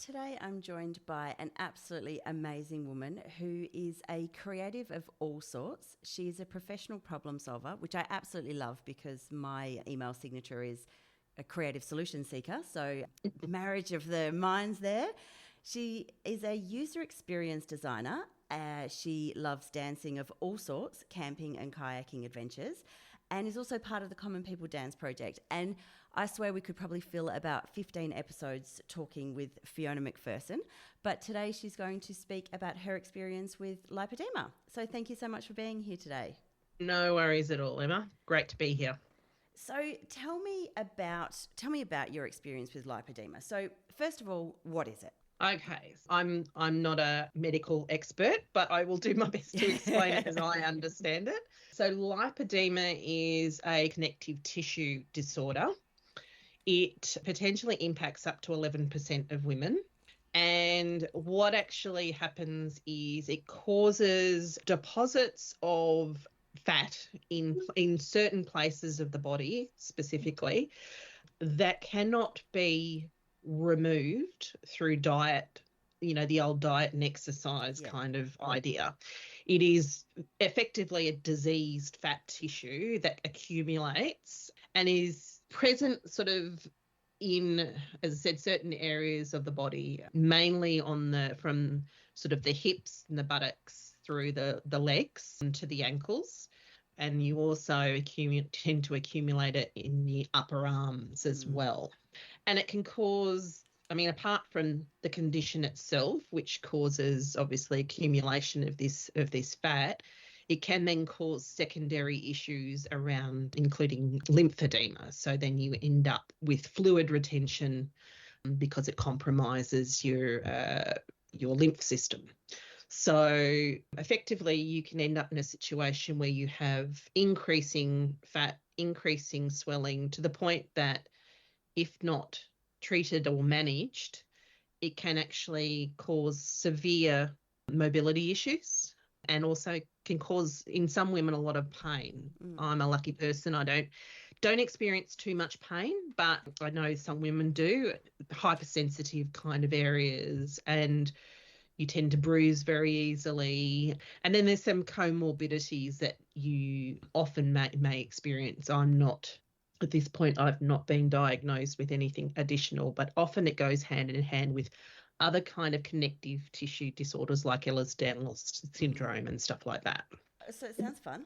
Today I'm joined by an absolutely amazing woman who is a creative of all sorts. She is a professional problem solver, which I absolutely love because my email signature is a creative solution seeker. So marriage of the minds there. She is a user experience designer. She loves dancing of all sorts, camping and kayaking adventures, and is also part of the Common People Dance Project. And I swear we could probably fill about 15 episodes talking with Fiona MacPherson, but today she's going to speak about her experience with lipedema. So thank you so much for being here today. No worries at all, Emma. Great to be here. So tell me about your experience with lipedema. So first of all, what is it? Okay, I'm not a medical expert, but I will do my best to explain it as I understand it. So lipedema is a connective tissue disorder. It potentially impacts up to 11% of women. And what actually happens is it causes deposits of fat in certain places of the body specifically that cannot be removed through diet, the old diet and exercise kind of idea. It is effectively a diseased fat tissue that accumulates and is present sort of in, as I said, certain areas of the body, mainly from sort of the hips and the buttocks through the legs and to the ankles. And you also tend to accumulate it in the upper arms as well. And it can cause, apart from the condition itself, which causes obviously accumulation of this fat, it can then cause secondary issues around, including lymphedema. So then you end up with fluid retention because it compromises your lymph system. So effectively, you can end up in a situation where you have increasing fat, increasing swelling to the point that if not treated or managed, it can actually cause severe mobility issues and also can cause, in some women, a lot of pain. I'm a lucky person. I don't experience too much pain, but I know some women do, hypersensitive kind of areas, and you tend to bruise very easily. And then there's some comorbidities that you often may experience. At this point, I've not been diagnosed with anything additional, but often it goes hand in hand with other kind of connective tissue disorders like Ehlers-Danlos syndrome and stuff like that. So it sounds fun.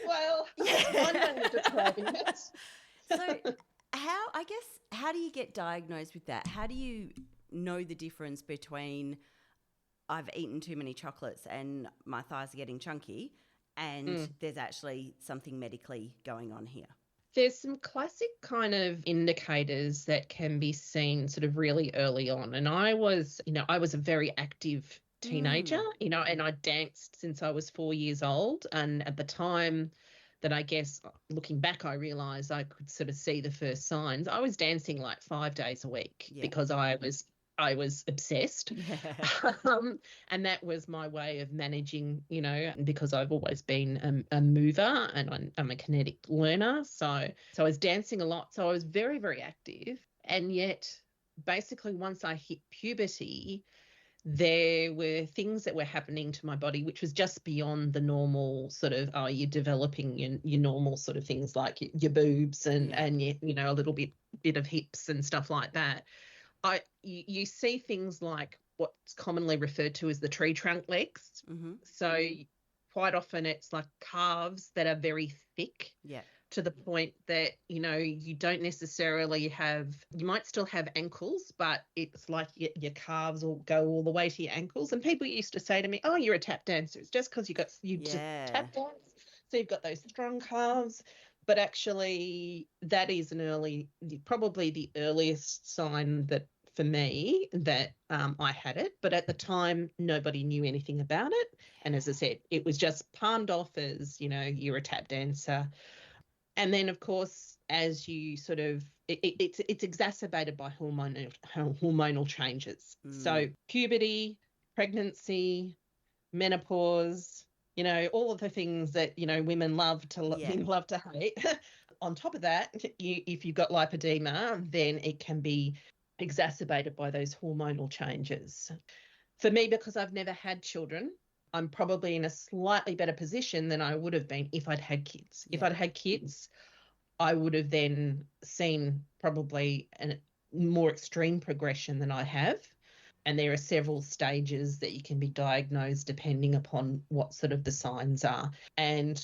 Well, one way of describing it. So how do you get diagnosed with that? How do you know the difference between I've eaten too many chocolates and my thighs are getting chunky and there's actually something medically going on here? There's some classic kind of indicators that can be seen sort of really early on. And I was a very active teenager, and I danced since I was 4 years old. And at the time that, I guess, looking back, I realised I could sort of see the first signs. I was dancing like 5 days a week because I was obsessed. And that was my way of managing, because I've always been a mover and I'm a kinetic learner. So I was dancing a lot. So I was very, very active. And yet basically once I hit puberty, there were things that were happening to my body, which was just beyond the normal sort of, you're developing your normal sort of things like your boobs and a little bit of hips and stuff like that. You see things like what's commonly referred to as the tree trunk legs. So quite often it's like calves that are very thick to the point that, you don't necessarily you might still have ankles, but it's like your calves will go all the way to your ankles. And people used to say to me, oh, you're a tap dancer. It's just because you just tap dance. So you've got those strong calves. But actually that is probably the earliest sign that for me that I had it. But at the time, nobody knew anything about it. And as I said, it was just palmed off as, you're a tap dancer. And then, of course, as you sort of, it's exacerbated by hormonal changes. So puberty, pregnancy, menopause, all of the things that, women love to hate. on top of that, if you've got lipedema, then it can be exacerbated by those hormonal changes. For me, because I've never had children, I'm probably in a slightly better position than I would have been if I'd had kids. Yeah. If I'd had kids, I would have then seen probably a more extreme progression than I have. And there are several stages that you can be diagnosed depending upon what sort of the signs are. And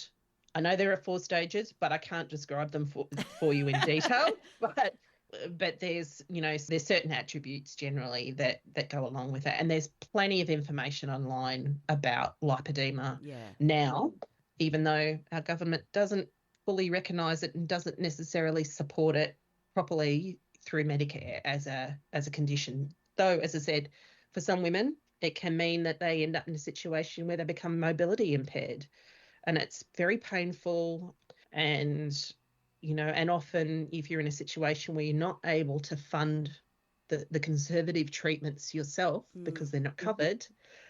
I know there are 4 stages, but I can't describe them for you in detail. But there's, there's certain attributes generally that go along with it. And there's plenty of information online about lipedema now, even though our government doesn't fully recognise it and doesn't necessarily support it properly through Medicare as a condition. Though, as I said, for some women, it can mean that they end up in a situation where they become mobility impaired. And it's very painful. And, and often if you're in a situation where you're not able to fund the conservative treatments yourself because they're not covered,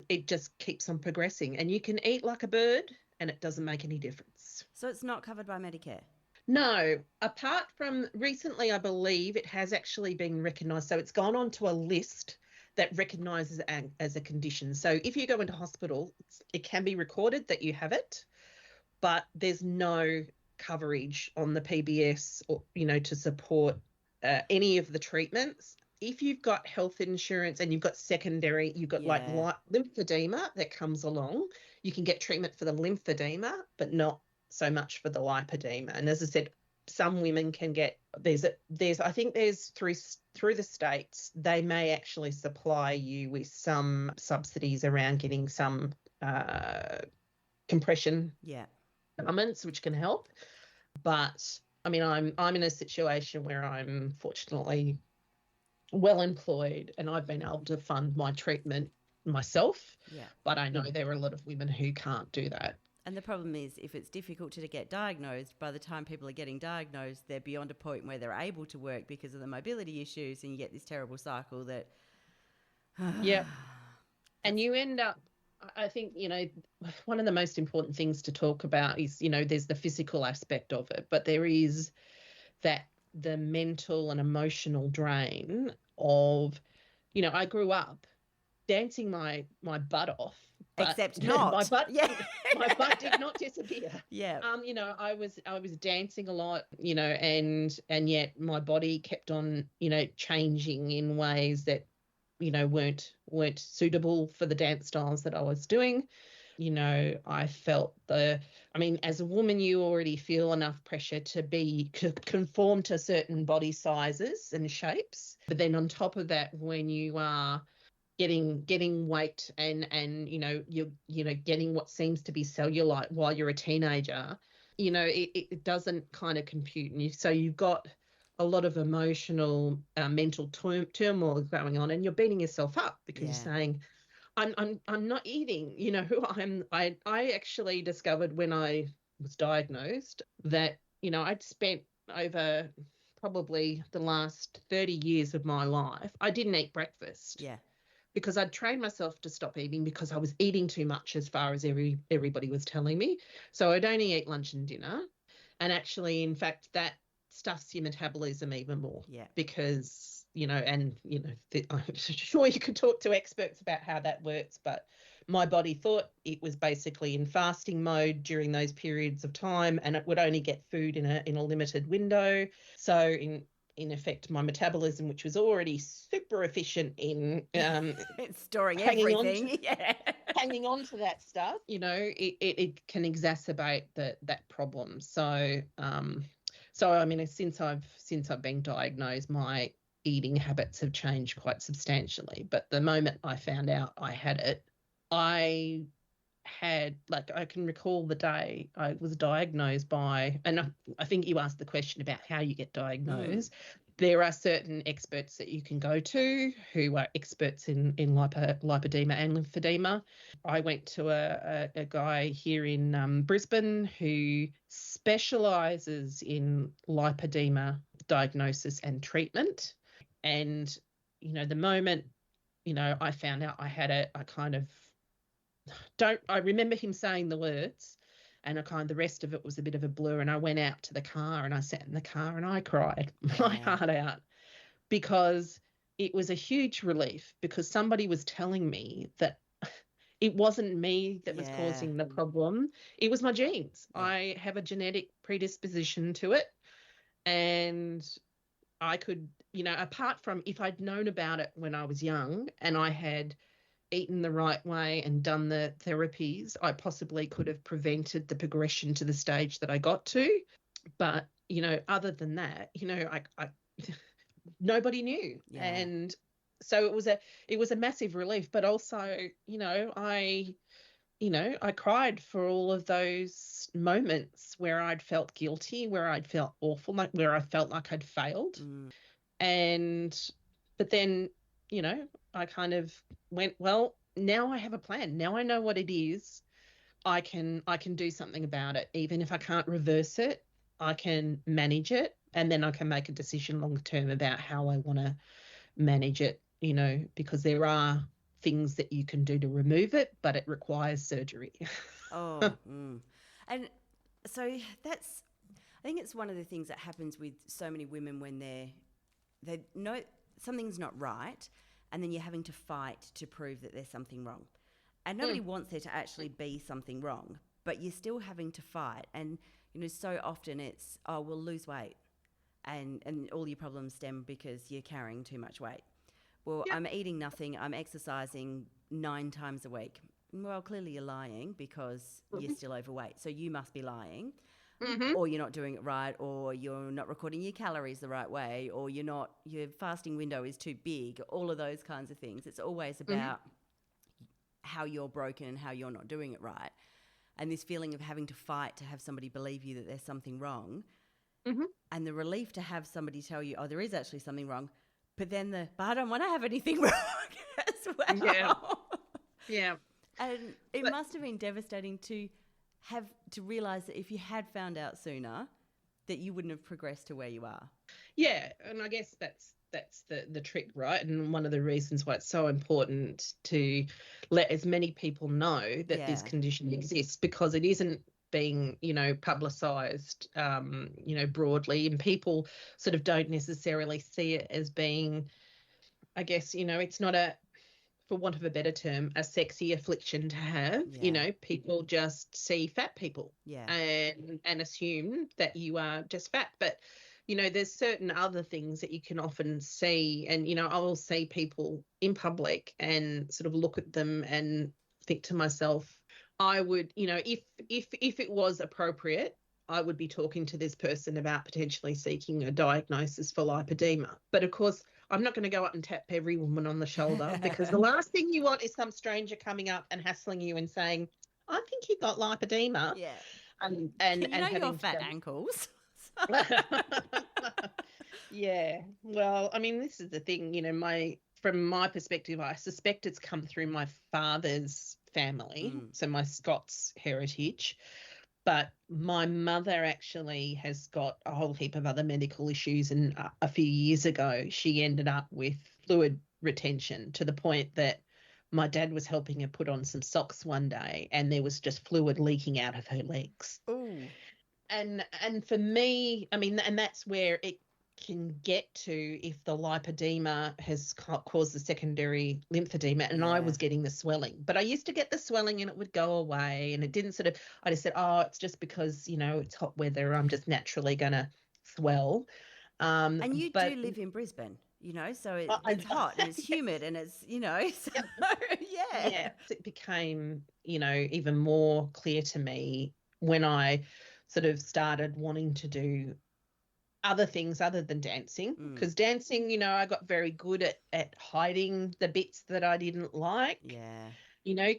it just keeps on progressing. And you can eat like a bird and it doesn't make any difference. So it's not covered by Medicare? No, apart from recently, I believe it has actually been recognised. So it's gone on to a list that recognises it as a condition. So if you go into hospital, it can be recorded that you have it, but there's no coverage on the PBS or, to support any of the treatments. If you've got health insurance and you've got secondary, you've got like lymphedema that comes along, you can get treatment for the lymphedema, but not so much for the lipedema. And as I said, some women can get, I think there's through the states, they may actually supply you with some subsidies around getting some compression garments, which can help. But I mean, I'm in a situation where I'm fortunately well employed and I've been able to fund my treatment myself. Yeah. But I know there are a lot of women who can't do that. And the problem is, if it's difficult to get diagnosed, by the time people are getting diagnosed, they're beyond a point where they're able to work because of the mobility issues, and you get this terrible cycle that... Yeah. And you end up, I think, one of the most important things to talk about is, there's the physical aspect of it, but there is the mental and emotional drain of, I grew up dancing my butt off. Except not. my butt did not disappear. Yeah. I was dancing a lot, and yet my body kept on, changing in ways that, weren't suitable for the dance styles that I was doing. I felt as a woman, you already feel enough pressure to conform to certain body sizes and shapes. But then on top of that, when you are getting weight and you're getting what seems to be cellulite while you're a teenager, it doesn't kind of compute. And so you've got a lot of emotional, mental turmoil going on, and you're beating yourself up because you're saying, I'm not eating. I actually discovered when I was diagnosed that, I'd spent over probably the last 30 years of my life, I didn't eat breakfast. Yeah. Because I'd trained myself to stop eating because I was eating too much as far as everybody was telling me. So I'd only eat lunch and dinner. And actually, in fact, that stuffs your metabolism even more. Yeah. Because, I'm sure you could talk to experts about how that works, but my body thought it was basically in fasting mode during those periods of time, and it would only get food in a limited window. So in effect, my metabolism, which was already super efficient in storing everything, hanging on to that stuff, it can exacerbate that problem. So I mean, since I've been diagnosed, my eating habits have changed quite substantially. But the moment I found out I had it, I can recall the day I was diagnosed by, and I think you asked the question about how you get diagnosed. There are certain experts that you can go to who are experts in lipedema and lymphedema. I went to a guy here in Brisbane who specialises in lipedema diagnosis and treatment. And, the moment, I found out I had it, I kind of I remember him saying the words, and the rest of it was a bit of a blur. And I went out to the car and I sat in the car and I cried my Yeah. heart out, because it was a huge relief, because somebody was telling me that it wasn't me that was Yeah. causing the problem. It was my genes. Yeah. I have a genetic predisposition to it. And I could, apart from if I'd known about it when I was young and I had eaten the right way and done the therapies, I possibly could have prevented the progression to the stage that I got to. But, other than that, I nobody knew. Yeah. And so it was a massive relief, but also, I cried for all of those moments where I'd felt guilty, where I'd felt awful, like where I felt like I'd failed. But then, I kind of went, well, now I have a plan. Now I know what it is. I can do something about it. Even if I can't reverse it, I can manage it, and then I can make a decision long term about how I want to manage it, because there are things that you can do to remove it, but it requires surgery. And so I think it's one of the things that happens with so many women when they know something's not right, and then you're having to fight to prove that there's something wrong. And nobody wants there to actually be something wrong, but you're still having to fight. And, so often it's, oh, we'll lose weight. And all your problems stem because you're carrying too much weight. Well, I'm eating nothing. I'm exercising 9 times a week. Well, clearly you're lying because you're still overweight. So you must be lying. Or you're not doing it right, or you're not recording your calories the right way, or your fasting window is too big, all of those kinds of things. It's always about how you're broken and how you're not doing it right. And this feeling of having to fight to have somebody believe you that there's something wrong. And the relief to have somebody tell you, oh, there is actually something wrong. But then but I don't want to have anything wrong as well. Yeah. And it must have been devastating to realise that if you had found out sooner, that you wouldn't have progressed to where you are. Yeah, and I guess that's the trick, right? And one of the reasons why it's so important to let as many people know that this condition exists, because it isn't being, publicised, broadly, and people sort of don't necessarily see it as being, I guess, it's not for want of a better term, a sexy affliction to have. People just see fat people and assume that you are just fat. But, there's certain other things that you can often see. And, I will see people in public and sort of look at them and think to myself, I would, if it was appropriate, I would be talking to this person about potentially seeking a diagnosis for lipedema. But of course, I'm not going to go up and tap every woman on the shoulder, because the last thing you want is some stranger coming up and hassling you and saying, I think you've got lipedema. Yeah. And having your fat ankles. Yeah. Well, I mean, this is the thing, from my perspective, I suspect it's come through my father's family, so my Scots heritage. But my mother actually has got a whole heap of other medical issues, and a few years ago she ended up with fluid retention, to the point that my dad was helping her put on some socks one day and there was just fluid leaking out of her legs. Ooh. And for me, I mean, and that's where it can get to if the lipedema has caused the secondary lymphedema, and I was getting the swelling. But I used to get the swelling and it would go away, and it didn't I just said, oh, it's just because, it's hot weather, I'm just naturally going to swell. And you do live in Brisbane, so it's hot and it's humid and it's, so, Yeah. It became, even more clear to me when I sort of started wanting to do other things other than dancing, because dancing, I got very good at hiding the bits that I didn't like.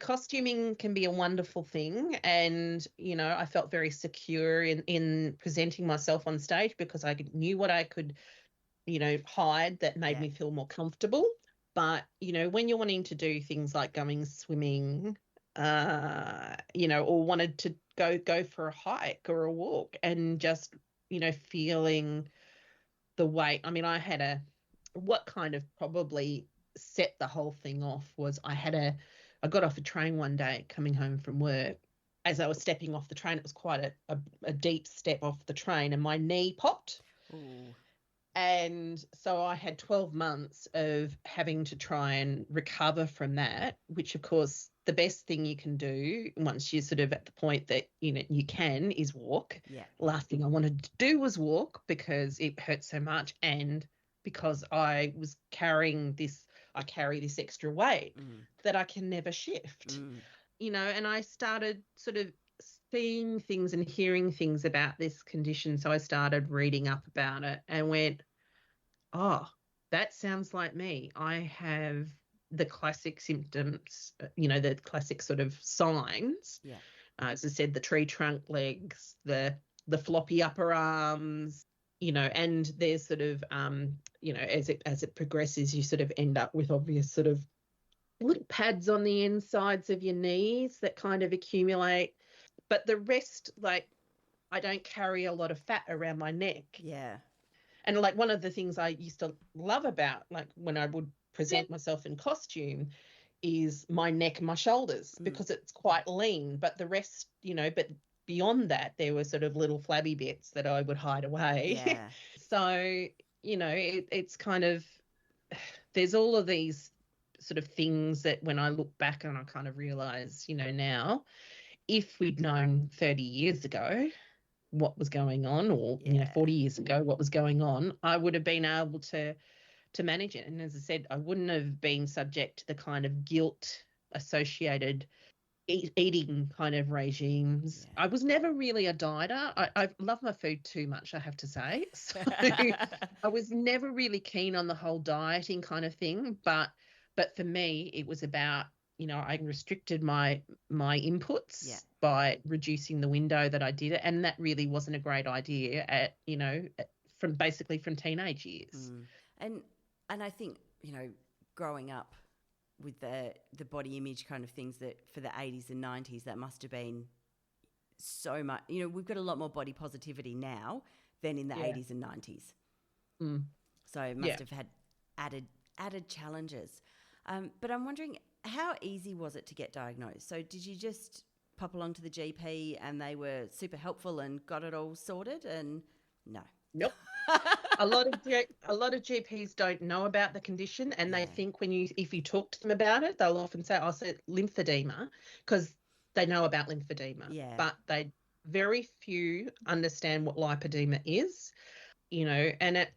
Costuming can be a wonderful thing, and I felt very secure in presenting myself on stage, because I knew what I could hide that made me feel more comfortable. But when you're wanting to do things like going swimming, or wanted to go for a hike or a walk, and just feeling the weight. I mean, what kind of probably set the whole thing off was I got off a train one day coming home from work, as I was stepping off the train, it was quite a deep step off the train, and my knee popped. Ooh. And so I had 12 months of having to try and recover from that, which, of course, the best thing you can do once you're sort of at the point that, you can, is walk. Yeah. Last thing I wanted to do was walk because it hurt so much, and because I carry this extra weight that I can never shift, and I started sort of seeing things and hearing things about this condition. So I started reading up about it and went, oh, that sounds like me. I have the classic symptoms, the classic sort of signs. Yeah. As I said, the tree trunk legs, the floppy upper arms, and there's sort of, as it progresses, you sort of end up with obvious sort of little pads on the insides of your knees that kind of accumulate. But the rest, like, I don't carry a lot of fat around my neck. Yeah. And like one of the things I used to love about, like, when I would present myself in costume, is my neck and my shoulders, because it's quite lean. But the rest, but beyond that, there were sort of little flabby bits that I would hide away. Yeah. So, it's kind of, there's all of these sort of things that when I look back and I kind of realize, now, if we'd known 30 years ago what was going on, or 40 years ago what was going on, I would have been able to manage it. And as I said, I wouldn't have been subject to the kind of guilt associated eating kind of regimes. I was never really a dieter. I love my food too much, I have to say. So I was never really keen on the whole dieting kind of thing. But for me, it was about, I restricted my inputs by reducing the window that I did it. And that really wasn't a great idea from teenage years. And I think, growing up with the body image kind of things, that for the 80s and 90s, that must have been so much. We've got a lot more body positivity now than in the 80s and 90s. So it must have had added challenges. But I'm wondering, how easy was it to get diagnosed? So did you just pop along to the GP and they were super helpful and got it all sorted? And no. Nope. A lot of GPs don't know about the condition, and they think if you talk to them about it, they'll often say, "I said lymphedema," because they know about lymphedema. Yeah. But very few understand what lipedema is, and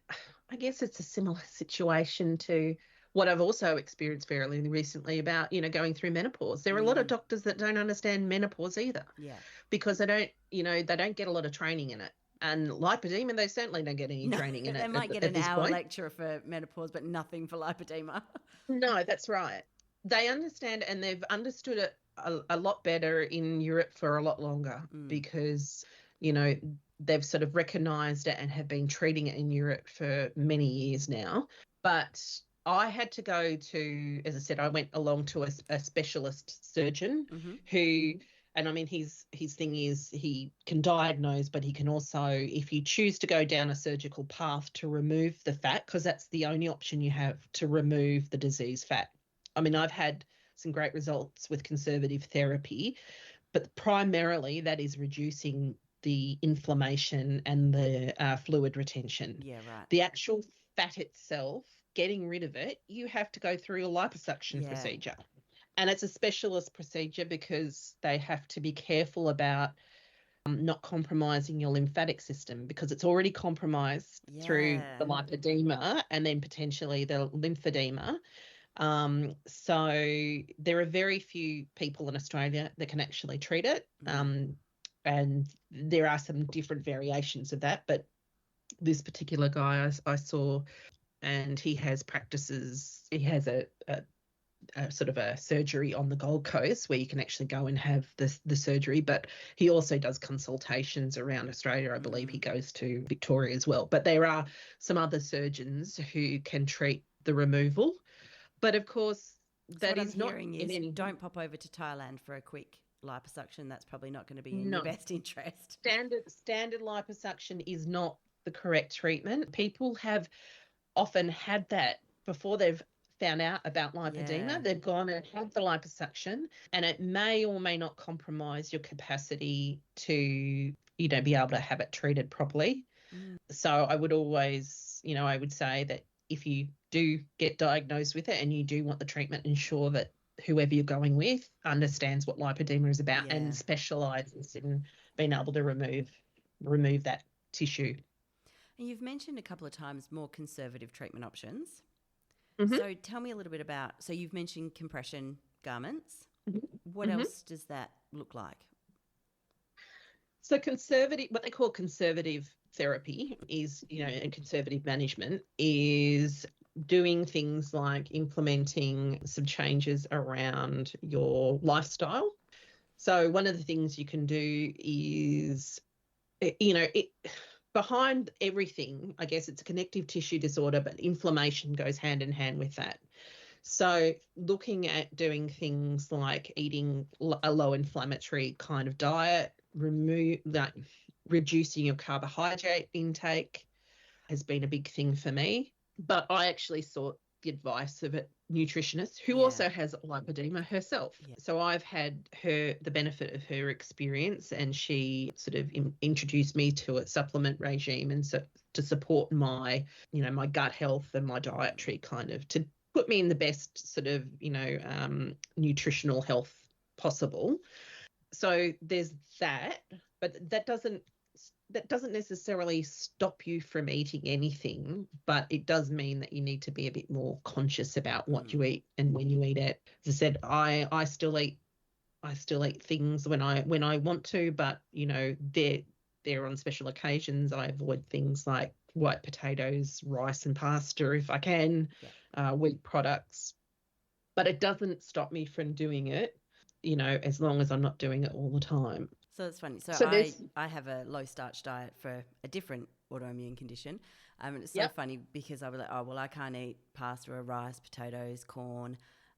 I guess it's a similar situation to what I've also experienced fairly recently about, going through menopause. There are a lot of doctors that don't understand menopause either. Yeah. Because they don't get a lot of training in it. And lipedema, they certainly don't get any training in it. They might get an hour lecture for menopause, but nothing for lipedema. No, that's right. They understand, and they've understood it a lot better in Europe for a lot longer, because, they've sort of recognised it and have been treating it in Europe for many years now. But I had to go to, as I said, I went along to a specialist surgeon who... And I mean, his thing is he can diagnose, but he can also, if you choose to go down a surgical path, to remove the fat, because that's the only option you have to remove the disease fat. I mean, I've had some great results with conservative therapy, but primarily that is reducing the inflammation and the fluid retention. Yeah, right. The actual fat itself, getting rid of it, you have to go through a liposuction procedure. And it's a specialist procedure because they have to be careful about not compromising your lymphatic system, because it's already compromised through the lipedema and then potentially the lymphedema. So there are very few people in Australia that can actually treat it. And there are some different variations of that. But this particular guy I saw, and he has a sort of a surgery on the Gold Coast where you can actually go and have the surgery, but he also does consultations around Australia. I believe he goes to Victoria as well. But there are some other surgeons who can treat the removal. But of course, that is not in any... Don't pop over to Thailand for a quick liposuction. That's probably not going to be in your best interest. Standard liposuction is not the correct treatment. People have often had that before they've found out about Yeah. lipedema. They've gone and had the liposuction, and it may or may not compromise your capacity to, be able to have it treated properly. Mm. So I would always, I would say that if you do get diagnosed with it and you do want the treatment, ensure that whoever you're going with understands what lipedema is about Yeah. and specializes in being able to remove that tissue. And you've mentioned a couple of times more conservative treatment options. Mm-hmm. So tell me a little bit about, so you've mentioned compression garments. What Mm-hmm. else does that look like? So what they call conservative therapy is, and conservative management is doing things like implementing some changes around your lifestyle. So one of the things you can do is, behind everything, I guess it's a connective tissue disorder, but inflammation goes hand in hand with that. So looking at doing things like eating a low inflammatory kind of diet, reducing your carbohydrate intake has been a big thing for me. But I actually sought the advice of a nutritionist who also has lipedema herself. Yeah. So I've had the benefit of her experience, and she sort of introduced me to a supplement regime and so to support my, my gut health and my dietary kind of, to put me in the best sort of, nutritional health possible. So there's that, but that doesn't necessarily stop you from eating anything, but it does mean that you need to be a bit more conscious about what you eat and when you eat it. As I said, I still eat things when I want to, but they're on special occasions. I avoid things like white potatoes, rice and pasta if I can, wheat products. But it doesn't stop me from doing it, as long as I'm not doing it all the time. So it's funny. So I have a low starch diet for a different autoimmune condition. And it's so funny because I was like, oh, well, I can't eat pasta or rice, potatoes, corn.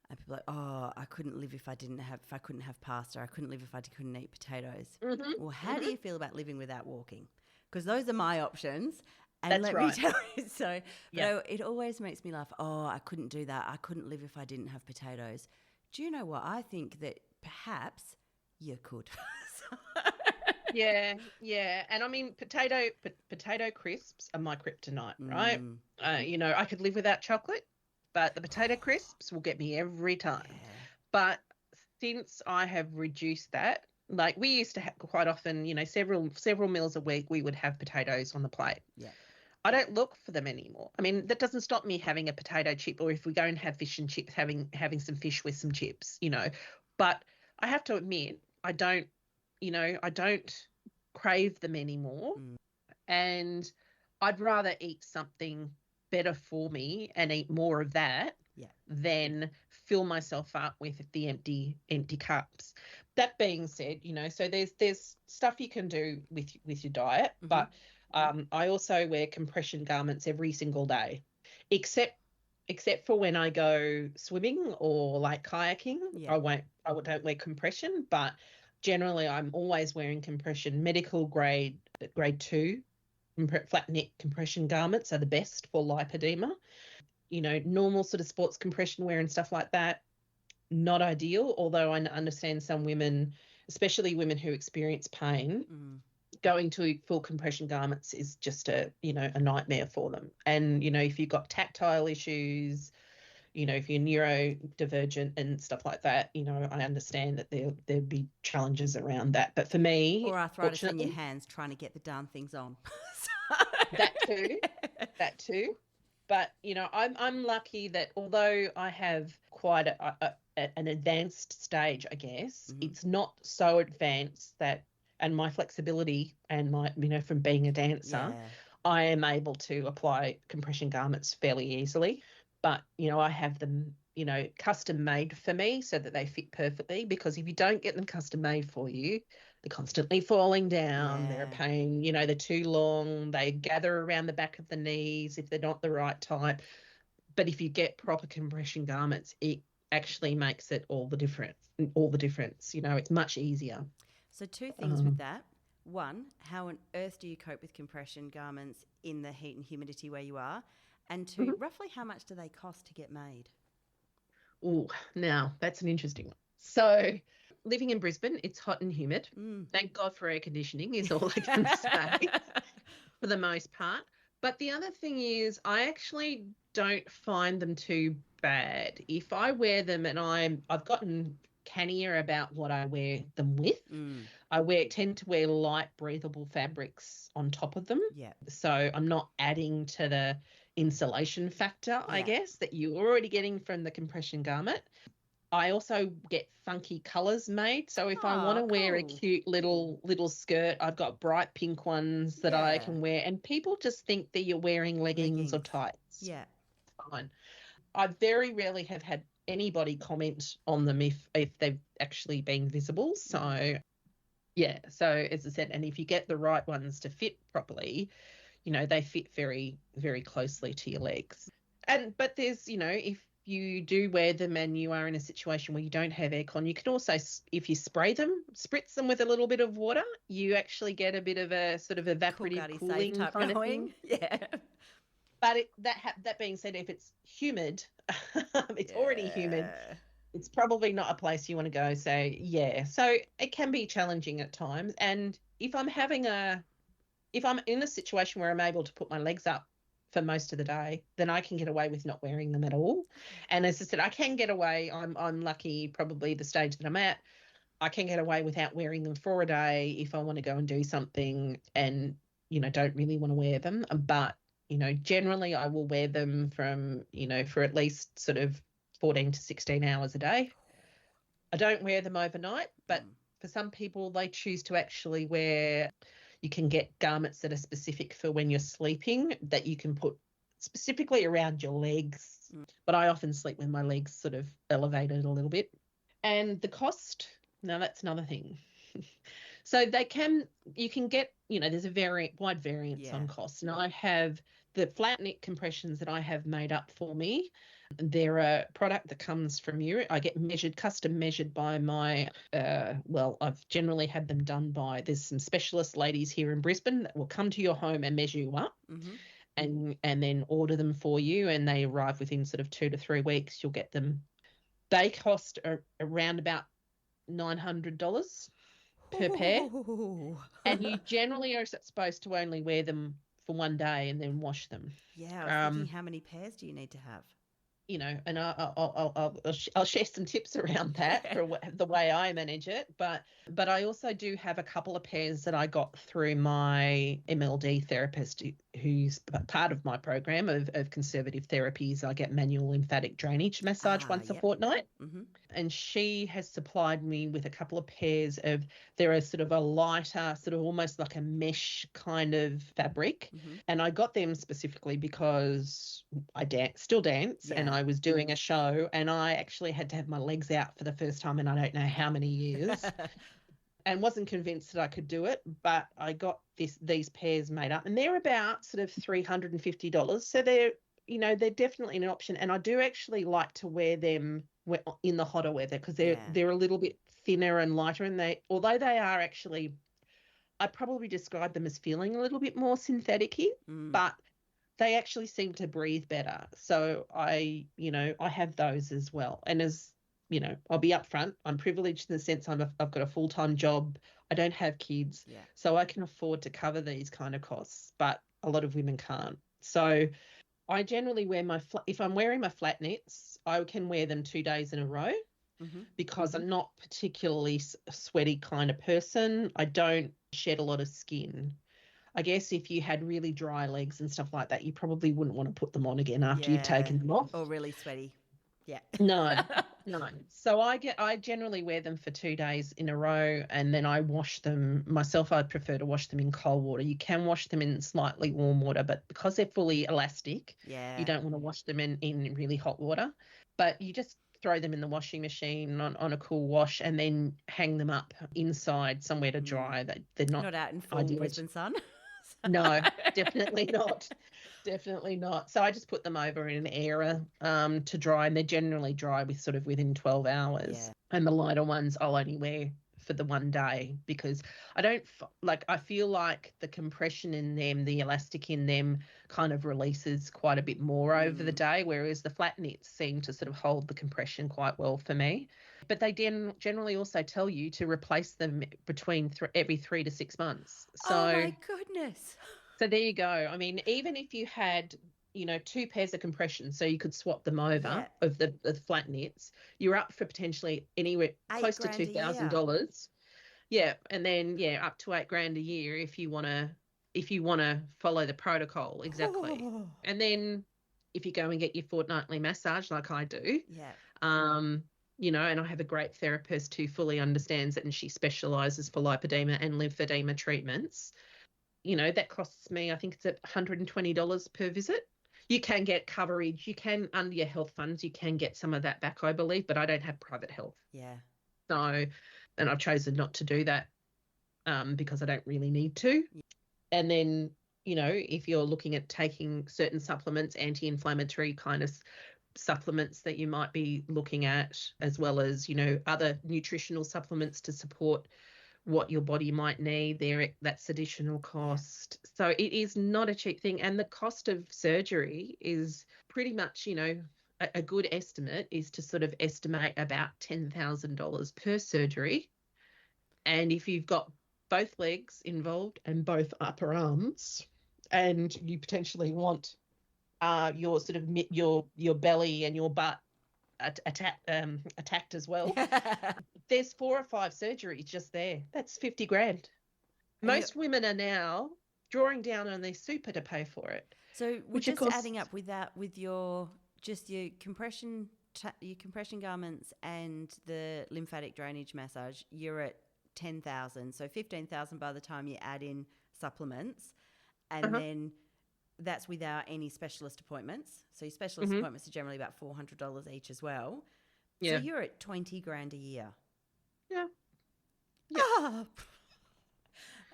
And people are like, oh, I couldn't live if I couldn't have pasta. I couldn't live if I couldn't eat potatoes. Mm-hmm. Well, how do you feel about living without walking? Because those are my options. And That's let right. me tell you, so it always makes me laugh. Oh, I couldn't do that. I couldn't live if I didn't have potatoes. Do you know what? I think that perhaps you could. Yeah. And I mean, potato crisps are my kryptonite, right? I could live without chocolate, but the potato crisps will get me every time. Yeah. But since I have reduced that, like we used to have quite often, several meals a week, we would have potatoes on the plate. Yeah. I don't look for them anymore. I mean, that doesn't stop me having a potato chip, or if we go and have fish and chips, having some fish with some chips, But I have to admit, I don't crave them anymore. And I'd rather eat something better for me and eat more of that than fill myself up with the empty cups. That being said, so there's stuff you can do with your diet, but I also wear compression garments every single day, except for when I go swimming or like kayaking. I don't wear compression, but generally I'm always wearing compression. Medical grade 2 flat neck compression garments are the best for lipedema. Normal sort of sports compression wear and stuff like that, not ideal, although I understand some women, especially women who experience pain, going to full compression garments is just a nightmare for them. And, if you've got tactile issues, if you're neurodivergent and stuff like that, I understand that there'd be challenges around that. But for me, or arthritis in your hands trying to get the darn things on. That too. But, I'm lucky that although I have quite an advanced stage, I guess, it's not so advanced that, and my flexibility and my, from being a dancer, I am able to apply compression garments fairly easily. But, I have them, custom made for me so that they fit perfectly, because if you don't get them custom made for you, they're constantly falling down, they're a pain, they're too long, they gather around the back of the knees if they're not the right type. But if you get proper compression garments, it actually makes it all the difference. It's much easier. So 2 things with that. One, how on earth do you cope with compression garments in the heat and humidity where you are? And 2, roughly how much do they cost to get made? Oh, now that's an interesting one. So living in Brisbane, it's hot and humid. Thank God for air conditioning is all I can say for the most part. But the other thing is I actually don't find them too bad. If I wear them and I've gotten cannier about what I wear them with. I tend to wear light breathable fabrics on top of them. Yeah. So I'm not adding to the insulation factor, I Yeah. guess, that you're already getting from the compression garment. I also get funky colours made. So if I want to wear a Cool. cute little skirt, I've got bright pink ones that I Yeah. can wear. And people just think that you're wearing leggings or tights. Yeah. Fine. I very rarely have had anybody comment on them if they've actually been visible. So yeah, so as I said, and if you get the right ones to fit properly, they fit very, very closely to your legs. But there's, if you do wear them and you are in a situation where you don't have aircon, you can also, if you spritz them with a little bit of water, you actually get a bit of a sort of evaporative cooling type kind of going. thing. Yeah. But that being said, if it's humid, it's already humid. It's probably not a place you want to go. So yeah, so it can be challenging at times. And if I'm in a situation where I'm able to put my legs up for most of the day, then I can get away with not wearing them at all. And as I said, I can get away. I'm lucky, probably the stage that I'm at. I can get away without wearing them for a day if I want to go and do something and don't really want to wear them. But generally I will wear them from for at least sort of 14 to 16 hours a day. I don't wear them overnight, but for some people, they choose to actually wear, you can get garments that are specific for when you're sleeping that you can put specifically around your legs. But I often sleep with my legs sort of elevated a little bit. And the cost, now that's another thing. So you can get, there's a wide variance on costs. And I have the flat knit compressions that I have made up for me. They're a product that comes from Europe. I get custom measured by my, I've generally had them done by, there's some specialist ladies here in Brisbane that will come to your home and measure you up and then order them for you. And they arrive within sort of 2 to 3 weeks. You'll get them. They cost around about $900 per pair. And you generally are supposed to only wear them for one day and then wash them. Yeah, I was thinking, how many pairs do you need to have? And I'll share some tips around that for the way I manage it. But I also do have a couple of pairs that I got through my MLD therapist, who's part of my program of conservative therapies. I get manual lymphatic drainage massage once a fortnight. And she has supplied me with a couple of pairs of, they're a sort of a lighter, sort of almost like a mesh kind of fabric. And I got them specifically because I still dance and I was doing a show and I actually had to have my legs out for the first time in I don't know how many years and wasn't convinced that I could do it, but I got these pairs made up and they're about sort of $350. So they're definitely an option. And I do actually like to wear them in the hotter weather because they're a little bit thinner and lighter, and although they are actually, I probably describe them as feeling a little bit more synthetic-y, but they actually seem to breathe better. So I have those as well. And as I'll be upfront, I'm privileged in the sense I've got a full-time job. I don't have kids, so I can afford to cover these kind of costs, but a lot of women can't. So I generally wear if I'm wearing my flat knits, I can wear them 2 days in a row because I'm not particularly a sweaty kind of person. I don't shed a lot of skin. I guess if you had really dry legs and stuff like that, you probably wouldn't want to put them on again after you've taken them off. Or really sweaty. Yeah. No. So I generally wear them for 2 days in a row and then I wash them myself. I prefer to wash them in cold water. You can wash them in slightly warm water, but because they're fully elastic, you don't want to wash them in really hot water. But you just throw them in the washing machine on a cool wash and then hang them up inside somewhere to dry. They're not out in full Brisbane sun. No, definitely not. Definitely not. So I just put them over in an airer to dry, and they're generally dry within 12 hours. And the lighter ones I'll only wear for the one day, because I feel like the compression in them, the elastic in them kind of releases quite a bit more over the day, whereas the flat knits seem to sort of hold the compression quite well for me. But they generally also tell you to replace them between every 3 to 6 months. So, oh my goodness. So there you go. I mean, even if you had, 2 pairs of compression, so you could swap them over of the flat knits, you're up for potentially anywhere close to $2,000. Yeah, and then up to $8,000 a year if you want to follow the protocol exactly. And then if you go and get your fortnightly massage like I do, and I have a great therapist who fully understands it, and she specializes for lipedema and lymphedema treatments. That costs me, I think it's at $120 per visit. You can get coverage. You can, under your health funds, you can get some of that back, I believe, but I don't have private health. Yeah. So, and I've chosen not to do that because I don't really need to. Yeah. And then, if you're looking at taking certain supplements, anti-inflammatory kind of supplements that you might be looking at, as well as, other nutritional supplements to support what your body might need, that's additional cost. So it is not a cheap thing. And the cost of surgery is pretty much, a good estimate is to sort of estimate about $10,000 per surgery. And if you've got both legs involved and both upper arms, and you potentially want your sort of your belly and your butt attacked as well. There's 4 or 5 surgeries just there. That's $50,000. Most women are now drawing down on their super to pay for it. So we're just adding up with that, with your compression garments and the lymphatic drainage massage, you're at 10,000. So 15,000 by the time you add in supplements, and then that's without any specialist appointments. So your specialist appointments are generally about $400 each as well. Yeah. So you're at $20,000 a year. Yeah. Yep. Ah!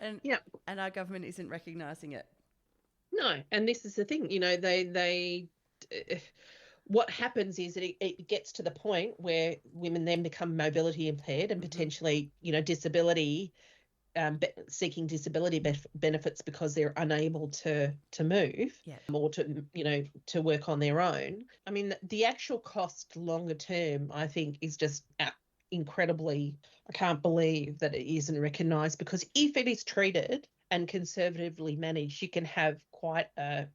And our government isn't recognising it. No, and this is the thing. What happens is that it gets to the point where women then become mobility impaired and potentially, disability. Seeking disability benefits because they're unable to move or to work on their own. I mean, the actual cost longer term, I think, is just incredibly. I can't believe that it isn't recognised, because if it is treated and conservatively managed, you can have quite a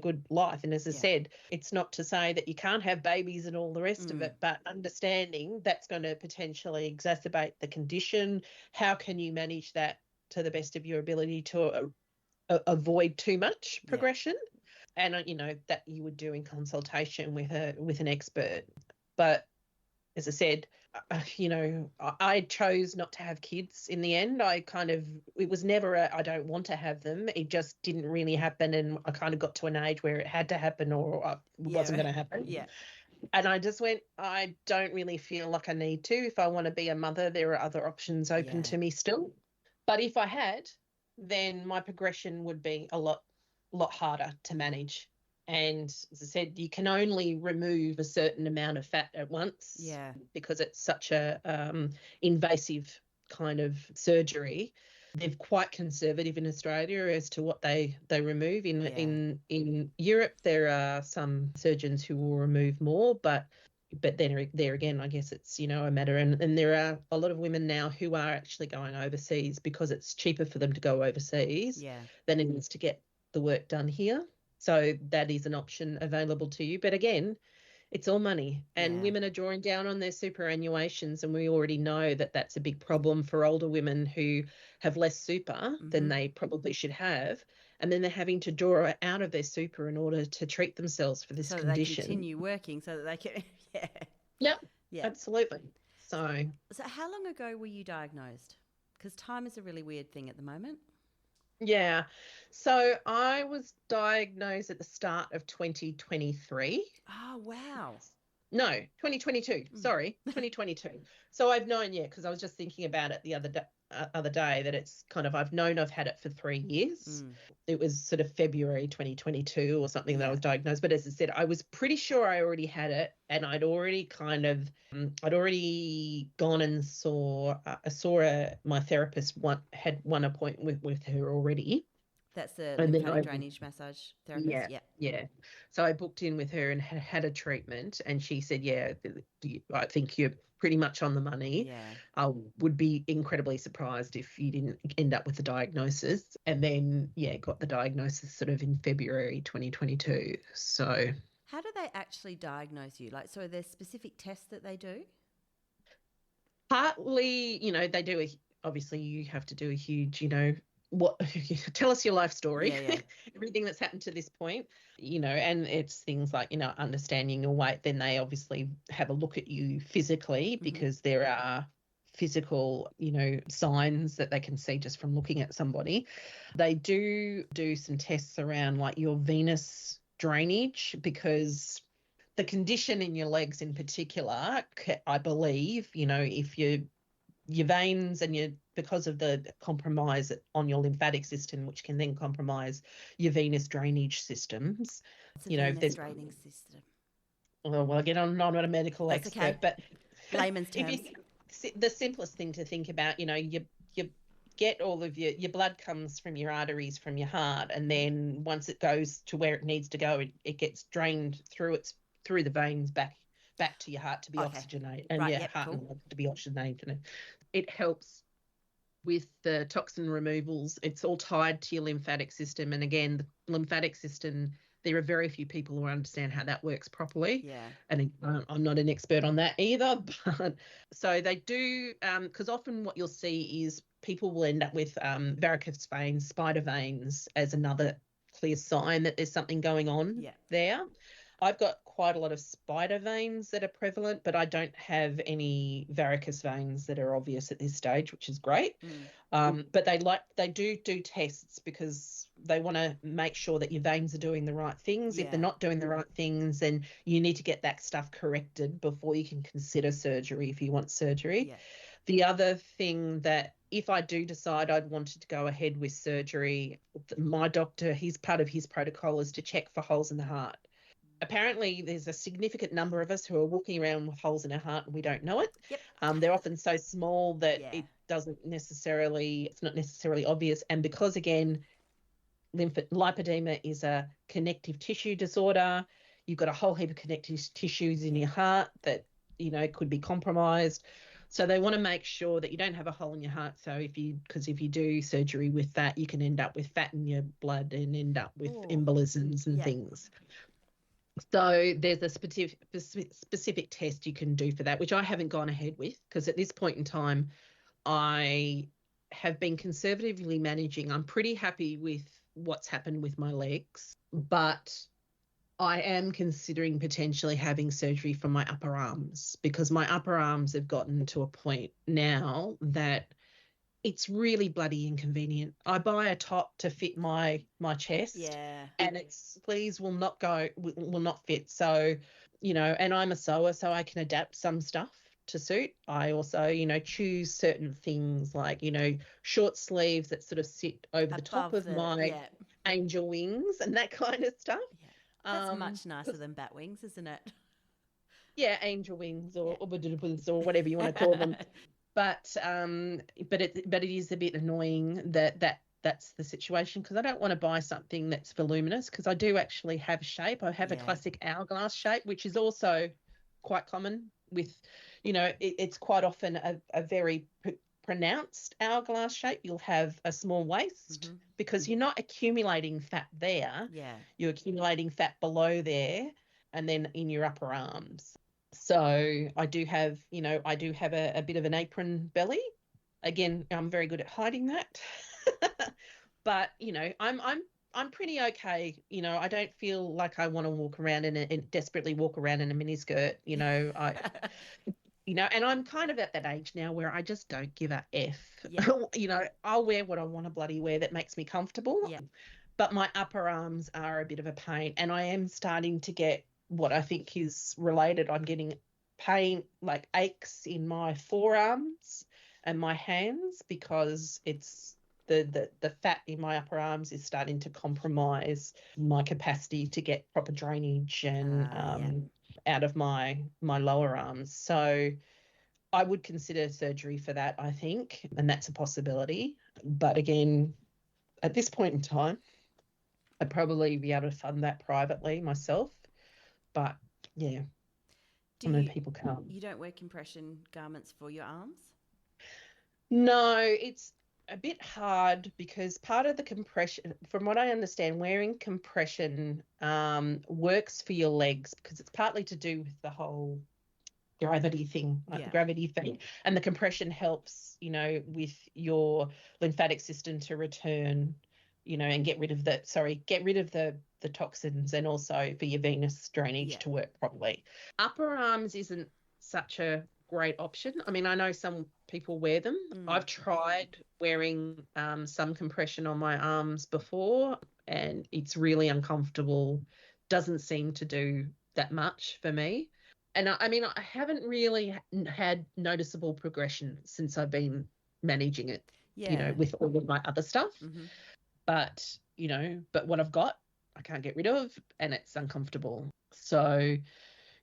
good life. And as I said, it's not to say that you can't have babies and all the rest of it, but understanding that's going to potentially exacerbate the condition. How can you manage that to the best of your ability to avoid too much progression? And that you would do in consultation with an expert. But as I said, I chose not to have kids in the end. It was never I don't want to have them. It just didn't really happen. And I kind of got to an age where it had to happen or it wasn't going to happen. Yeah. And I just went, I don't really feel like I need to. If I want to be a mother, there are other options open to me still. But if I had, then my progression would be a lot harder to manage. And as I said, you can only remove a certain amount of fat at once because it's such a invasive kind of surgery. They're quite conservative in Australia as to what they remove. In Europe, there are some surgeons who will remove more, but then there again, I guess it's, a matter. And there are a lot of women now who are actually going overseas because it's cheaper for them to go overseas than it is to get the work done here. So that is an option available to you. But again, it's all money, and women are drawing down on their superannuations, and we already know that that's a big problem for older women who have less super than they probably should have, and then they're having to draw out of their super in order to treat themselves for this condition. So they continue working so that they can, Yep, absolutely. So how long ago were you diagnosed? Because time is a really weird thing at the moment. Yeah. So I was diagnosed at the start of 2023. Oh, wow. No, 2022. Sorry, 2022. So I've known, because I was just thinking about it the other day. other day that it's kind of, I've known I've had it for 3 years. It was sort of February 2022 or something that I was diagnosed. But as I said, I was pretty sure I already had it, and I'd already gone and my therapist had one appointment with her already. That's the And lymphatic drainage massage therapist. Yeah. So I booked in with her and had a treatment, and she said, "Yeah, I think you're pretty much on the money. Yeah. I would be incredibly surprised if you didn't end up with the diagnosis." And then, got the diagnosis sort of in February 2022. So, how do they actually diagnose you? Like, so are there specific tests that they do? Partly, they do obviously you have to do a huge, what tell us your life story, everything that's happened to this point, and it's things like, understanding your weight. Then they obviously have a look at you physically, because there are physical, signs that they can see just from looking at somebody. They do some tests around like your venous drainage, because the condition in your legs in particular, I believe, if your veins and because of the compromise on your lymphatic system, which can then compromise your venous drainage systems. It's a venous draining system. Well, again, I'm not a medical expert, okay. But layman's terms. The simplest thing to think about, you get all of your blood comes from your arteries, from your heart, and then once it goes to where it needs to go, it gets drained through the veins back to your heart to be oxygenated, and your heart and blood to be oxygenated. It helps with the toxin removals. It's all tied to your lymphatic system. And again, the lymphatic system, there are very few people who understand how that works properly. Yeah. And I'm not an expert on that either. But so they do, because often what you'll see is people will end up with varicose veins, spider veins, as another clear sign that there's something going on there. I've got quite a lot of spider veins that are prevalent, but I don't have any varicose veins that are obvious at this stage, which is great. But they do tests, because they want to make sure that your veins are doing the right things. If they're not doing the right things, then you need to get that stuff corrected before you can consider surgery, if you want surgery. The other thing, that if I do decide I'd wanted to go ahead with surgery, my doctor, part of his protocol is to check for holes in the heart. Apparently, there's a significant number of us who are walking around with holes in our heart and we don't know it. They're often so small that it's not necessarily obvious. And because, again, lipedema is a connective tissue disorder, you've got a whole heap of connective tissues in your heart that, could be compromised. So they want to make sure that you don't have a hole in your heart. So if you do surgery with that, you can end up with fat in your blood and end up with embolisms and things. So there's a specific test you can do for that, which I haven't gone ahead with, because at this point in time, I have been conservatively managing. I'm pretty happy with what's happened with my legs, but I am considering potentially having surgery for my upper arms, because my upper arms have gotten to a point now that it's really bloody inconvenient. I buy a top to fit my chest, and its sleeves will not fit. So, and I'm a sewer, so I can adapt some stuff to suit. I also, choose certain things like, short sleeves that sort of sit over the top of my angel wings and that kind of stuff. That's much nicer than bat wings, isn't it? Yeah, angel wings or whatever you want to call them. But it is a bit annoying that's the situation, because I don't want to buy something that's voluminous, because I do actually have shape. I have a classic hourglass shape, which is also quite common with, it's quite often a very pronounced hourglass shape. You'll have a small waist because you're not accumulating fat there. You're accumulating fat below there and then in your upper arms. So I do have a bit of an apron belly. Again, I'm very good at hiding that. But, I'm pretty okay. I don't feel like I want to walk around and desperately walk around in a miniskirt. And I'm kind of at that age now where I just don't give a F. I'll wear what I want to bloody wear that makes me comfortable. But my upper arms are a bit of a pain, and I am starting to get what I think is related. I'm getting pain, like aches in my forearms and my hands, because it's the fat in my upper arms is starting to compromise my capacity to get proper drainage and Yeah. out of my lower arms. So I would consider surgery for that, I think, and that's a possibility. But again, at this point in time, I'd probably be able to fund that privately myself. But yeah, I know people can't. You don't wear compression garments for your arms? No, it's a bit hard because part of the compression, from what I understand, wearing compression works for your legs because it's partly to do with the whole gravity thing, like the gravity thing. And the compression helps, with your lymphatic system to return, and get rid of the toxins, and also for your venous drainage to work properly. Upper arms isn't such a great option. I mean, I know some people wear them. I've tried wearing some compression on my arms before, and it's really uncomfortable. Doesn't seem to do that much for me. And I mean, I haven't really had noticeable progression since I've been managing it, with all of my other stuff. But what I've got, I can't get rid of, and it's uncomfortable. So,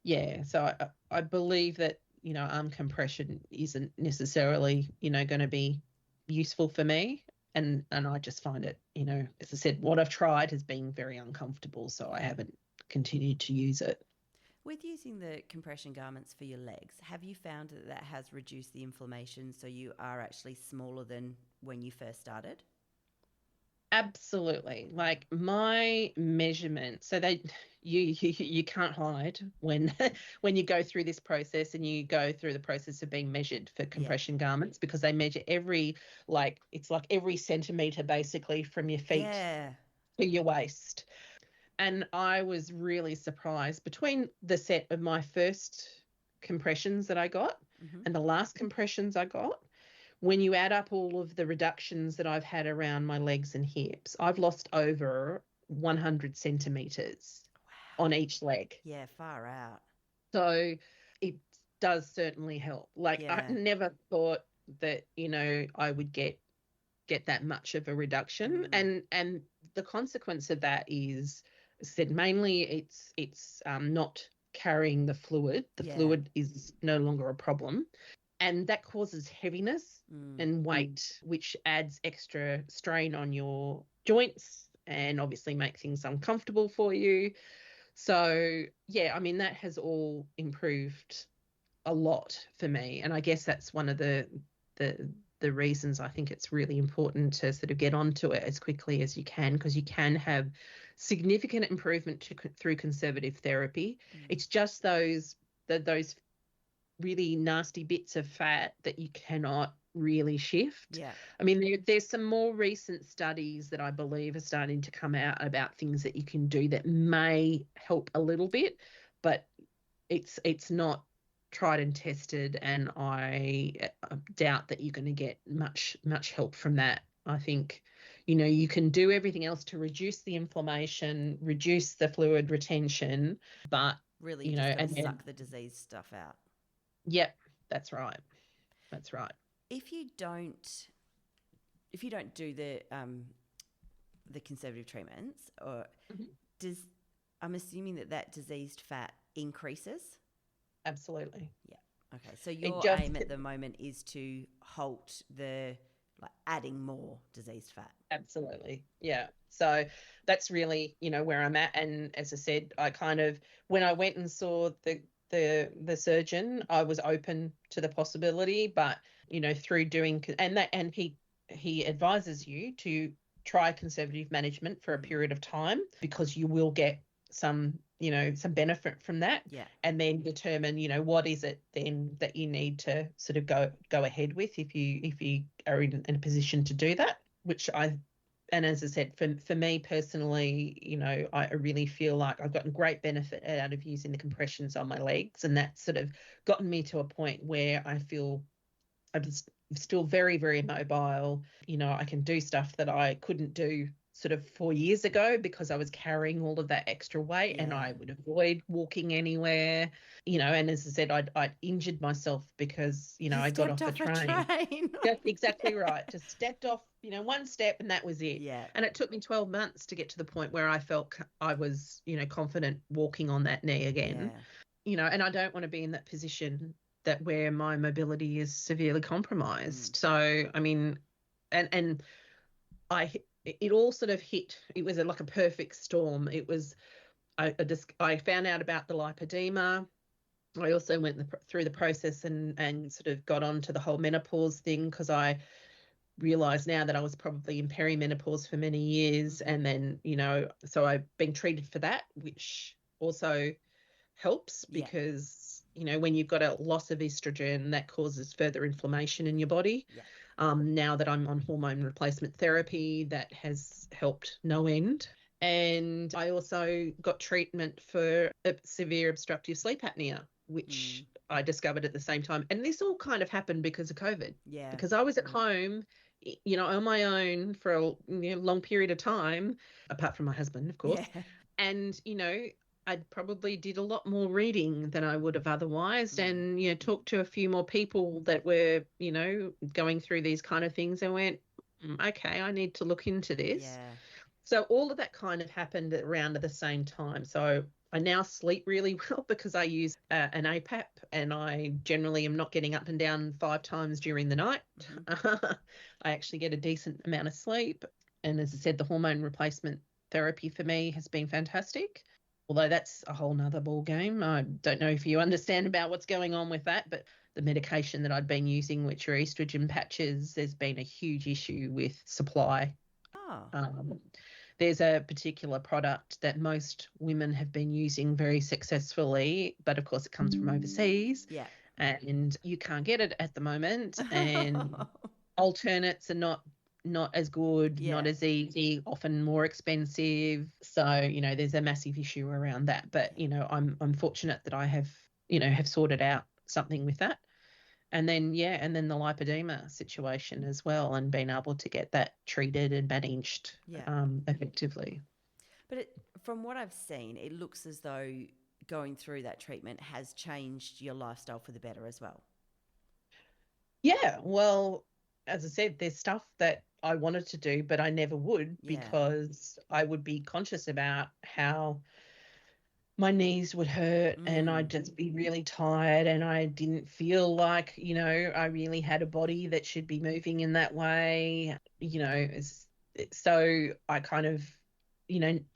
yeah, so I believe that, arm compression isn't necessarily, going to be useful for me. And I just find it, as I said, what I've tried has been very uncomfortable. So I haven't continued to use it. With using the compression garments for your legs, have you found that has reduced the inflammation so you are actually smaller than when you first started? Absolutely. Like my measurement, so you can't hide when when you go through this process and you go through the process of being measured for compression garments, because they measure it's like every centimetre basically from your feet to your waist. And I was really surprised between the set of my first compressions that I got and the last compressions I got. When you add up all of the reductions that I've had around my legs and hips, I've lost over 100 centimetres on each leg. Yeah, far out. So it does certainly help. Like I never thought that, I would get that much of a reduction. And the consequence of that is, as I said, mainly it's not carrying the fluid. The fluid is no longer a problem. And that causes heaviness and weight, which adds extra strain on your joints and obviously make things uncomfortable for you. So, yeah, I mean, that has all improved a lot for me. And I guess that's one of the reasons I think it's really important to sort of get onto it as quickly as you can, because you can have significant improvement through conservative therapy. It's just those really nasty bits of fat that you cannot really shift. I mean, there's some more recent studies that I believe are starting to come out about things that you can do that may help a little bit, but it's not tried and tested, and I doubt that you're going to get much help from that. I think, you can do everything else to reduce the inflammation, reduce the fluid retention, but really just got to suck the disease stuff out. Yep, that's right. That's right. If you don't do the conservative treatments, or I'm assuming that diseased fat increases? Absolutely. Yeah. Okay. So your aim at the moment is to halt the adding more diseased fat. Absolutely. Yeah. So that's really, where I'm at. And as I said, I kind of, when I went and saw the surgeon, I was open to the possibility, but through doing and he advises you to try conservative management for a period of time, because you will get some benefit from that, and then determine what is it then that you need to sort of go ahead with if you are in a position to do that, and as I said, for me personally, I really feel like I've gotten great benefit out of using the compressions on my legs, and that's sort of gotten me to a point where I feel I'm still very, very mobile. I can do stuff that I couldn't do sort of 4 years ago because I was carrying all of that extra weight and I would avoid walking anywhere, and as I said, I'd injured myself because, You I got off stepped the off a train. train. That's exactly right. Just stepped off, one step and that was it. Yeah. And it took me 12 months to get to the point where I felt I was, confident walking on that knee again. And I don't want to be in that position that where my mobility is severely compromised. So, I mean, and it all sort of hit. It was like a perfect storm. It was, I found out about the lipedema. I also went through the process and sort of got on to the whole menopause thing because I realised now that I was probably in perimenopause for many years. And then, so I've been treated for that, which also helps because, when you've got a loss of estrogen, that causes further inflammation in your body. Now that I'm on hormone replacement therapy, that has helped no end. And I also got treatment for severe obstructive sleep apnea, which I discovered at the same time. And this all kind of happened because of COVID. Because I was at home, on my own for a long period of time, apart from my husband, of course. And, I probably did a lot more reading than I would have otherwise and, talked to a few more people that were, going through these kind of things and went, okay, I need to look into this. So all of that kind of happened around at the same time. So I now sleep really well because I use an APAP and I generally am not getting up and down 5 times during the night. I actually get a decent amount of sleep. And as I said, the hormone replacement therapy for me has been fantastic. Although that's a whole nother ball game. I don't know if you understand about what's going on with that, but the medication that I'd been using, which are estrogen patches, there's been a huge issue with supply. There's a particular product that most women have been using very successfully, but of course it comes from overseas. And you can't get it at the moment. And alternates are not as good, not as easy, often more expensive. So, there's a massive issue around that. But, I'm fortunate that I have sorted out something with that. And then, the lipedema situation as well and being able to get that treated and managed effectively. But from what I've seen, it looks as though going through that treatment has changed your lifestyle for the better as well. Yeah, well, as I said, there's stuff that I wanted to do, but I never would because I would be conscious about how my knees would hurt and I'd just be really tired and I didn't feel like, I really had a body that should be moving in that way, so I kind of,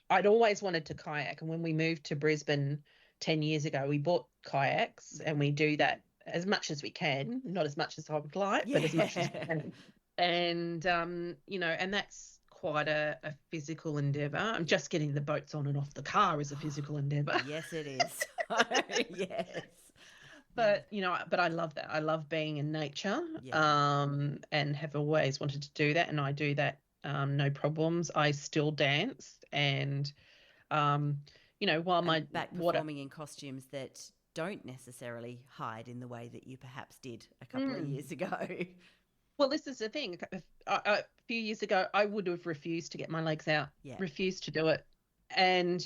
I'd always wanted to kayak. And when we moved to Brisbane 10 years ago, we bought kayaks and we do that as much as we can, not as much as I would like, but as much as we can. And, and that's quite a physical endeavour. I'm just getting the boats on and off the car is a physical endeavour. Yes, it is. Yes. But, but I love that. I love being in nature and have always wanted to do that. And I do that, no problems. I still dance and, while back performing in costumes that don't necessarily hide in the way that you perhaps did a couple of years ago. Well, this is the thing. A few years ago, I would have refused to get my legs out, refused to do it. And,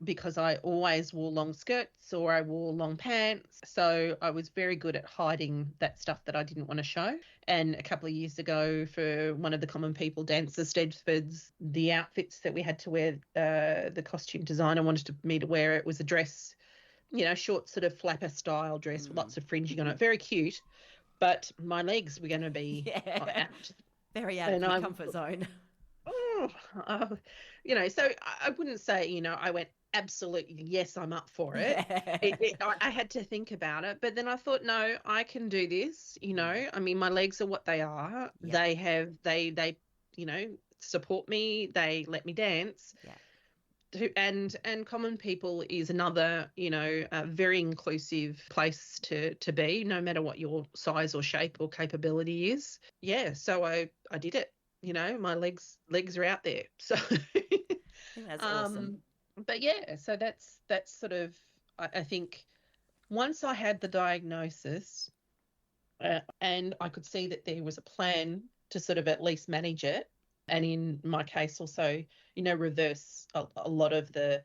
because I always wore long skirts or I wore long pants. So I was very good at hiding that stuff that I didn't want to show. And a couple of years ago, for one of the Common People Dancers, Stedfords, the outfits that we had to wear, the costume designer wanted me to wear it was a dress, short sort of flapper style dress with lots of fringing on it. Very cute. But my legs were going to be out. Very out of your comfort zone. So I wouldn't say, I went, absolutely, yes, I'm up for it. I had to think about it. But then I thought, no, I can do this. I mean, my legs are what they are. They support me. They let me dance. And Common People is another, a very inclusive place to be, no matter what your size or shape or capability is. Yeah, so I did it. My legs are out there. So I think that's awesome. But yeah, so that's sort of, I think once I had the diagnosis and I could see that there was a plan to sort of at least manage it, And in my case also, reverse a lot of the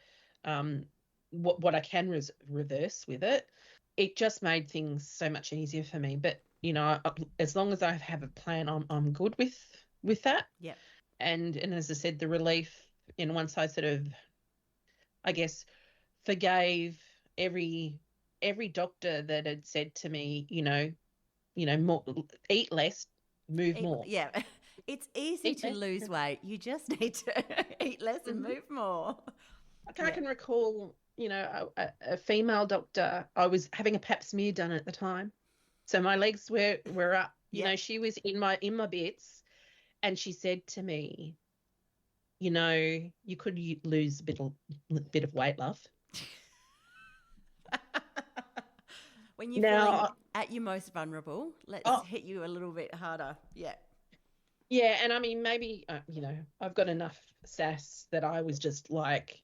what I can reverse with it. It just made things so much easier for me. But, as long as I have a plan, I'm good with that. Yeah. And as I said, the relief, once I sort of, I guess, forgave every doctor that had said to me, more, eat less, move more. Yeah. It's easy Eat to less. lose weight. You just need to eat less and move more. I can recall, a female doctor. I was having a pap smear done at the time, so my legs were up. She was in my bits, and she said to me, you could lose a bit of weight, love. When you're feeling Now, at your most vulnerable, let's hit you a little bit harder. Yeah. Yeah, and I mean, maybe, I've got enough sass that I was just like,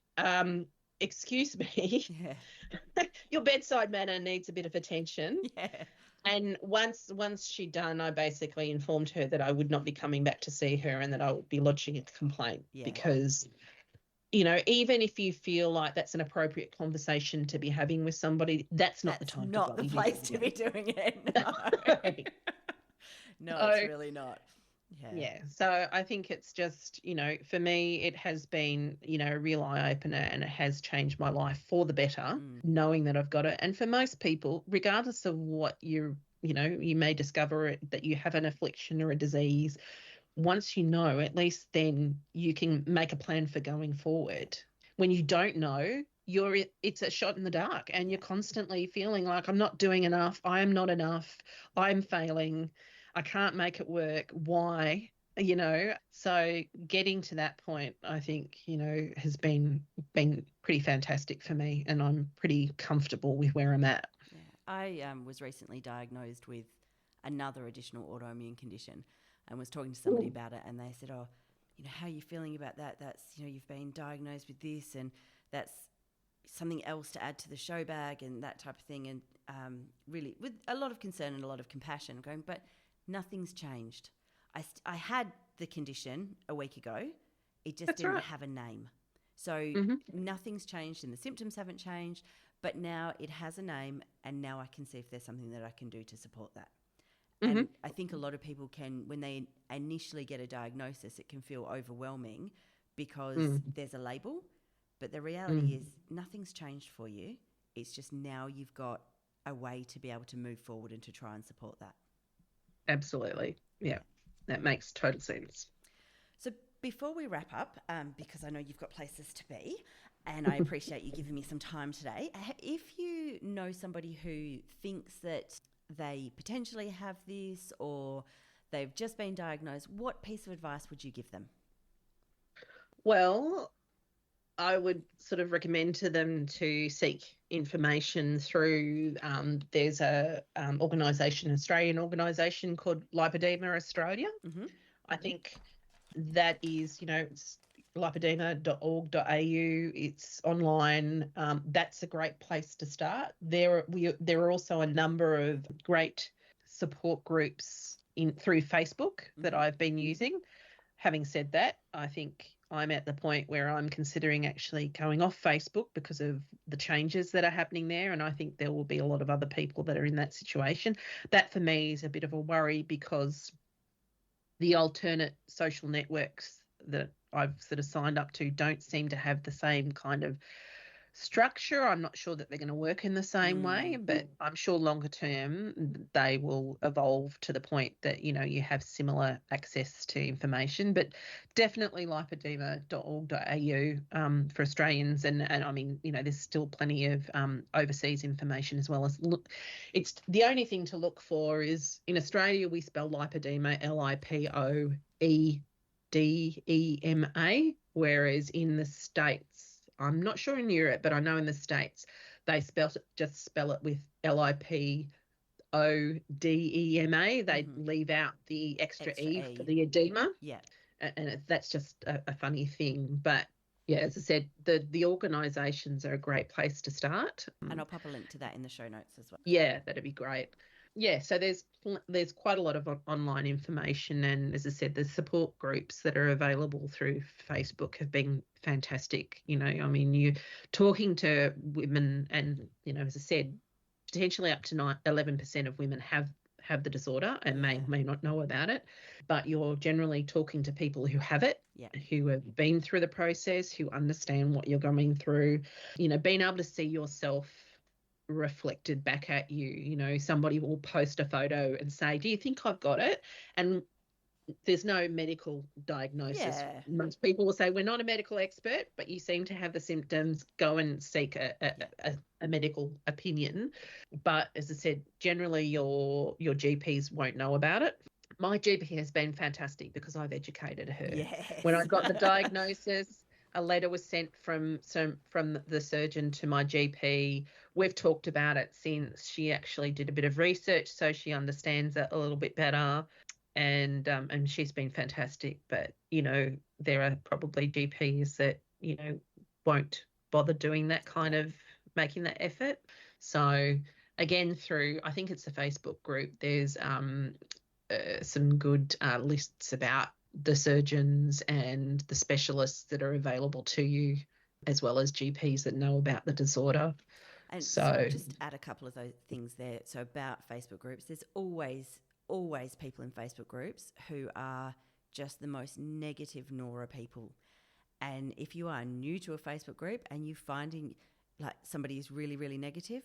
excuse me, Yeah. your bedside manner needs a bit of attention. Yeah. And once she'd done, I basically informed her that I would not be coming back to see her and that I would be lodging a complaint. Yeah. Because, even if you feel like that's an appropriate conversation to be having with somebody, that's not the time not to the bloody place do to be doing it. No. No, it's really not. Yeah. So I think it's just, for me, it has been, a real eye opener, and it has changed my life for the better, knowing that I've got it. And for most people, regardless of what you may discover that you have an affliction or a disease, once you know, at least then you can make a plan for going forward. When you don't know, it's a shot in the dark, and you're constantly feeling like, I'm not doing enough. I am not enough. I'm failing. I can't make it work. Why? So getting to that point, I think, has been pretty fantastic for me, and I'm pretty comfortable with where I'm at. Yeah. I was recently diagnosed with another additional autoimmune condition, and was talking to somebody about it, and they said, oh, how are you feeling about that? That's, you've been diagnosed with this, and that's something else to add to the show bag, and that type of thing. And really, with a lot of concern and a lot of compassion, going, but nothing's changed. I had the condition a week ago. It just didn't have a name. So nothing's changed, and the symptoms haven't changed, but now it has a name, and now I can see if there's something that I can do to support that. And I think a lot of people can, when they initially get a diagnosis, it can feel overwhelming because there's a label, but the reality is nothing's changed for you. It's just now you've got a way to be able to move forward and to try and support that. Absolutely. Yeah, that makes total sense. So before we wrap up, because I know you've got places to be, and I appreciate you giving me some time today, if you know somebody who thinks that they potentially have this, or they've just been diagnosed, what piece of advice would you give them? Well, I would sort of recommend to them to seek information through, there's a Australian organisation called Lipoedema Australia. I think that is, it's lipoedema.org.au. It's online. That's a great place to start. There are also a number of great support groups through Facebook that I've been using. Having said that, I think I'm at the point where I'm considering actually going off Facebook because of the changes that are happening there, and I think there will be a lot of other people that are in that situation. That for me is a bit of a worry, because the alternate social networks that I've sort of signed up to don't seem to have the same kind of structure. I'm not sure that they're going to work in the same way, but I'm sure longer term they will evolve to the point that, you have similar access to information. But definitely lipoedema.org.au for Australians. And I mean, there's still plenty of overseas information as well. As it's the only thing to look for is, in Australia we spell lipedema Lipoedema, whereas in the States, I'm not sure in Europe, but I know in the States they just spell it with Lipoedema. They leave out the extra E for the edema. Yeah. And that's just a funny thing. But yeah, as I said, the organisations are a great place to start. And I'll pop a link to that in the show notes as well. Yeah, that'd be great. Yeah, so there's quite a lot of online information, and as I said, the support groups that are available through Facebook have been fantastic. I mean, you talking to women, and as I said, potentially up to 11% of women have the disorder and may not know about it, but you're generally talking to people who have it, who have been through the process, who understand what you're going through. Being able to see yourself reflected back at you. Somebody will post a photo and say, do you think I've got it? And there's no medical diagnosis. Yeah. Most people will say, we're not a medical expert, but you seem to have the symptoms, go and seek a medical opinion. But as I said, generally your GPs won't know about it. My GP has been fantastic because I've educated her. Yes. When I got the diagnosis, a letter was sent from the surgeon to my GP. We've talked about it since. She actually did a bit of research, so she understands it a little bit better, and she's been fantastic. But there are probably GPs that won't bother doing that kind of making that effort. So again, through, I think it's the Facebook group, there's some good lists about the surgeons and the specialists that are available to you, as well as GPs that know about the disorder. And So just add a couple of those things there. So about Facebook groups, there's always people in Facebook groups who are just the most negative Nora people. And if you are new to a Facebook group and you're finding like somebody is really, really negative,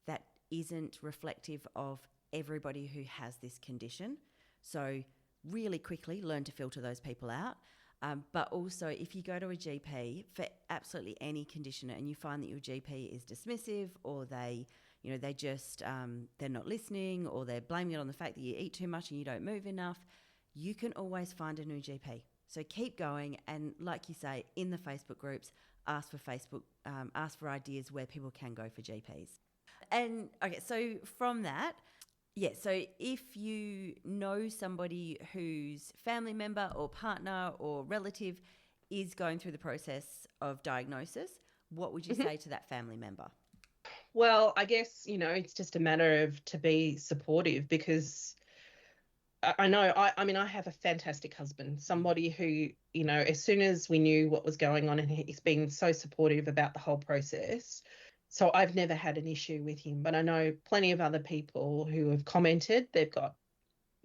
that isn't reflective of everybody who has this condition. So really quickly learn to filter those people out. But also, if you go to a GP for absolutely any condition and you find that your GP is dismissive, or they just they're not listening, or they're blaming it on the fact that you eat too much and you don't move enough, you can always find a new GP. So keep going, and like you say, in the Facebook groups, ask for ideas where people can go for GPs. And okay, so from that, so if you know somebody whose family member or partner or relative is going through the process of diagnosis, what would you say to that family member? Well, I guess, it's just a matter of to be supportive, because I know, I mean, I have a fantastic husband, somebody who, as soon as we knew what was going on, and he's been so supportive about the whole process. So I've never had an issue with him, but I know plenty of other people who have commented they've got,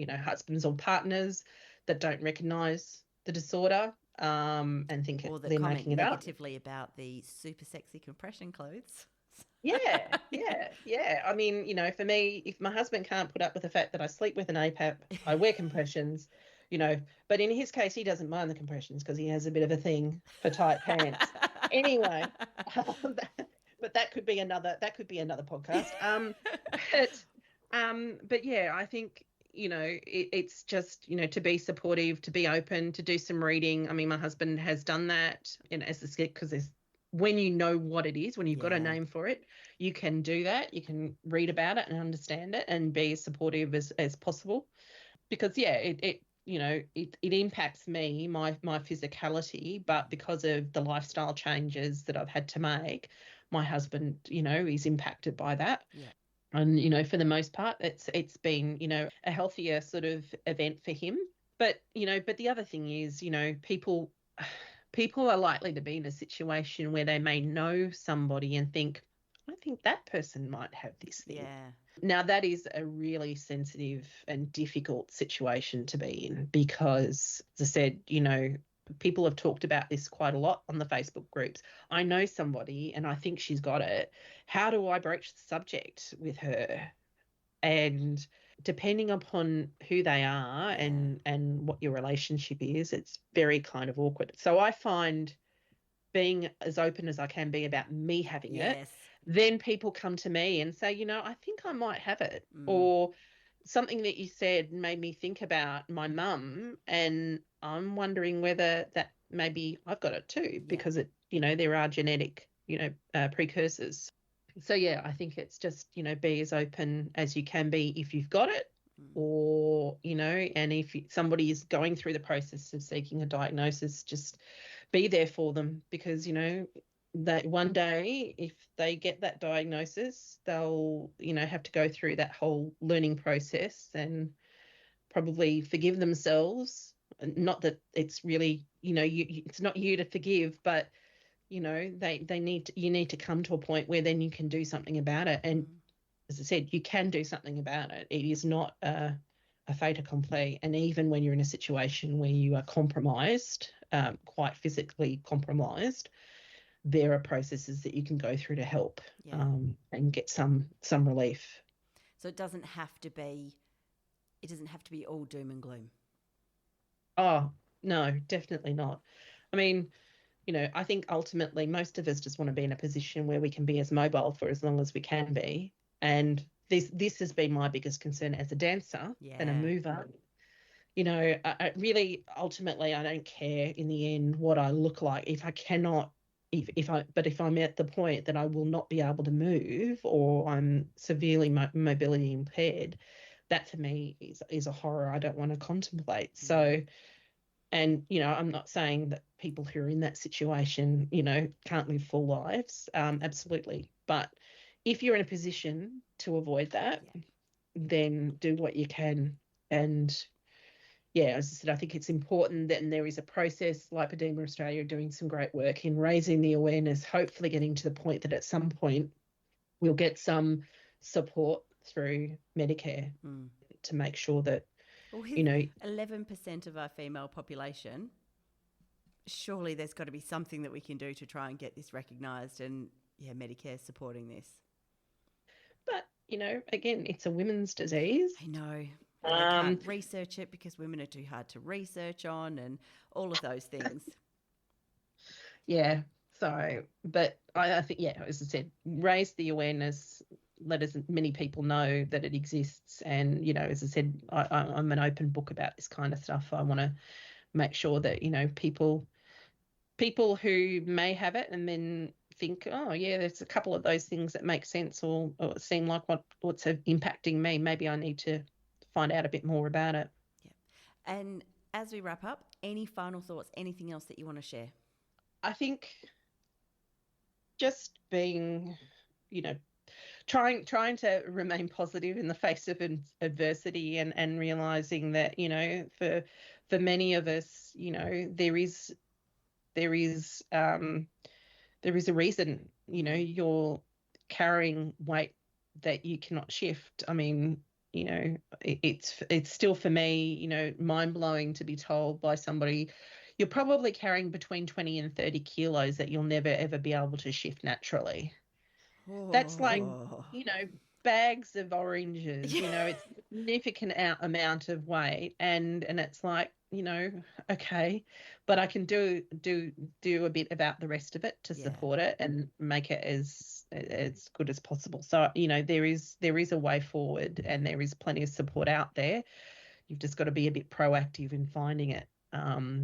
husbands or partners that don't recognise the disorder and think or that they're comment making it up. negatively about the super sexy compression clothes. Yeah. I mean, for me, if my husband can't put up with the fact that I sleep with an APAP, I wear compressions, but in his case, he doesn't mind the compressions because he has a bit of a thing for tight pants. Anyway, but that could be another podcast. But yeah, I think, it's just, to be supportive, to be open, to do some reading. I mean, my husband has done that, as I said, because when you know what it is, when you've got a name for it, you can do that. You can read about it and understand it and be as supportive as possible. Because it impacts me, my physicality, but because of the lifestyle changes that I've had to make, my husband, is impacted by that. Yeah. And, for the most part, it's been, a healthier sort of event for him. But, but the other thing is, people are likely to be in a situation where they may know somebody and think, I think that person might have this thing. Yeah. Now, that is a really sensitive and difficult situation to be in because, as I said, people have talked about this quite a lot on the Facebook groups. I know somebody and I think she's got it. How do I broach the subject with her? And depending upon who they are and what your relationship is, it's very kind of awkward. So I find being as open as I can be about me having it, then people come to me and say, I think I might have it. Or something that you said made me think about my mum, and I'm wondering whether that maybe I've got it too, because it, there are genetic, precursors. So yeah, I think it's just, be as open as you can be if you've got it, or, and if somebody is going through the process of seeking a diagnosis, just be there for them, because, that one day, if they get that diagnosis, they'll, have to go through that whole learning process and probably forgive themselves. Not that it's really, it's not you to forgive, but they need to, you need to come to a point where then you can do something about it. And as I said, you can do something about it. It is not a fait accompli. And even when you're in a situation where you are compromised, quite physically compromised, there are processes that you can go through to help, Yeah. and get some relief. So it doesn't have to be all doom and gloom. Oh, no, definitely not. I mean, I think ultimately most of us just want to be in a position where we can be as mobile for as long as we can be. And this has been my biggest concern as a dancer and a Yeah. mover. I really, ultimately, I don't care in the end what I look like. If I cannot, if I'm at the point that I will not be able to move, or I'm severely mobility impaired, that for me is a horror I don't want to contemplate. So, and, I'm not saying that people who are in that situation, can't live full lives. Absolutely. But if you're in a position to avoid that, then do what you can. And yeah, as I said, I think it's important that there is a process. Lipoedema Australia are doing some great work in raising the awareness, hopefully getting to the point that at some point we'll get some support through Medicare to make sure that, Well, with 11% of our female population, surely there's got to be something that we can do to try and get this recognised, and Medicare supporting this. But, again, it's a women's disease. I know. They can't research it because women are too hard to research on, and all of those things. Yeah. So, but I think, as I said, raise the awareness, let as many people know that it exists. And, as I said, I'm an open book about this kind of stuff. I want to make sure that, people who may have it and then think, oh, yeah, there's a couple of those things that make sense or seem like what's impacting me. Maybe I need to find out a bit more about it. Yeah. And as we wrap up, any final thoughts, anything else that you want to share? I think just being, trying to remain positive in the face of adversity, and realizing that, for many of us, there is a reason, you're carrying weight that you cannot shift. I mean, it's still for me, mind blowing to be told by somebody, you're probably carrying between 20 and 30 kilos that you'll never ever be able to shift naturally. That's like, bags of oranges, it's a significant amount of weight. And it's like, okay, but I can do a bit about the rest of it to support it and make it as good as possible. So, there is a way forward, and there is plenty of support out there. You've just got to be a bit proactive in finding it,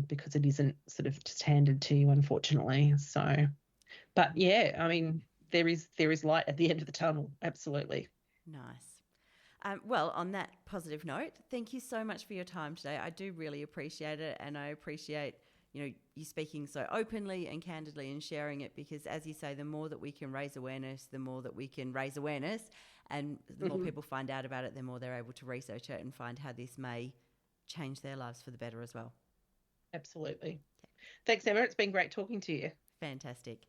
because it isn't sort of just handed to you, unfortunately. So, but yeah, I mean, there is light at the end of the tunnel. Absolutely. Nice. Well, on that positive note, thank you so much for your time today. I do really appreciate it, and I appreciate you speaking so openly and candidly and sharing it, because, as you say, the more that we can raise awareness, the more that we can raise awareness, and the more people find out about it, the more they're able to research it and find how this may change their lives for the better as well. Absolutely. Thanks, Emma. It's been great talking to you. Fantastic.